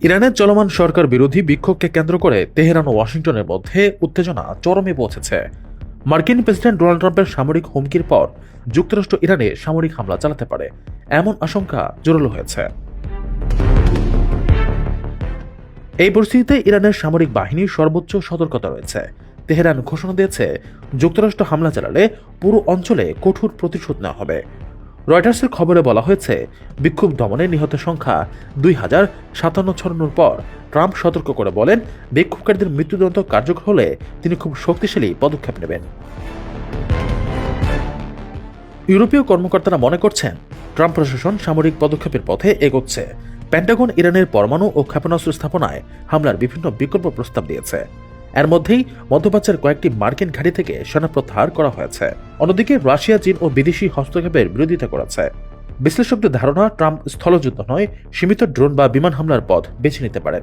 ইরানের চলমান সরকার বিরোধী বিক্ষোভকে কেন্দ্র করে তেহরান ও ওয়াশিংটনের মধ্যে উত্তেজনা চরমে পৌঁছেছে। মার্কিন প্রেসিডেন্ট ডোনাল্ড ট্রাম্পের সামরিক হুমকির পর যুক্তরাষ্ট্র ইরানে সামরিক হামলা চালাতে পারে এমন আশঙ্কা জোরালো হয়েছে। এই পরিস্থিতিতে ইরানের সামরিক বাহিনীর সর্বোচ্চ সতর্কতা রয়েছে। তেহরান ঘোষণা দিয়েছে, যুক্তরাষ্ট্র হামলা চালালে পুরো অঞ্চলে কঠোর প্রতিশোধ নেওয়া হবে। রয়টার্সের খবরে বলা হয়েছে, বিক্ষোভ দমনে নিহতের সংখ্যা 2057 ছড়ানোর পর ট্রাম্প সতর্ক করে বলেন, বিক্ষোভকারীদের মৃত্যুদণ্ড কার্যকর হলে তিনি খুব শক্তিশালী পদক্ষেপ নেবেন। ইউরোপীয় কর্মকর্তারা মনে করছেন, ট্রাম্প প্রশাসন সামরিক পদক্ষেপ্যের পথে এগোচ্ছে। পেন্টাগন ইরানের পরমাণু ও ক্ষেপণাস্ত্র স্থাপনায় হামলার বিভিন্ন বিকল্প প্রস্তাব দিয়েছে। এর মধ্যেই মধ্যপ্রাচ্যের কয়েকটি মার্কিন ঘাঁটি থেকে সেনা প্রত্যাহার করা হয়েছে। অন্যদিকে রাশিয়া, চীন ও বিদেশি হস্তক্ষেপের বিরোধিতা করেছে। বিশ্লেষকদের ধারণা, ট্রাম্প স্থলযুদ্ধ নয়, সীমিত ড্রোন বা বিমান হামলার পথ বেছে নিতে পারেন।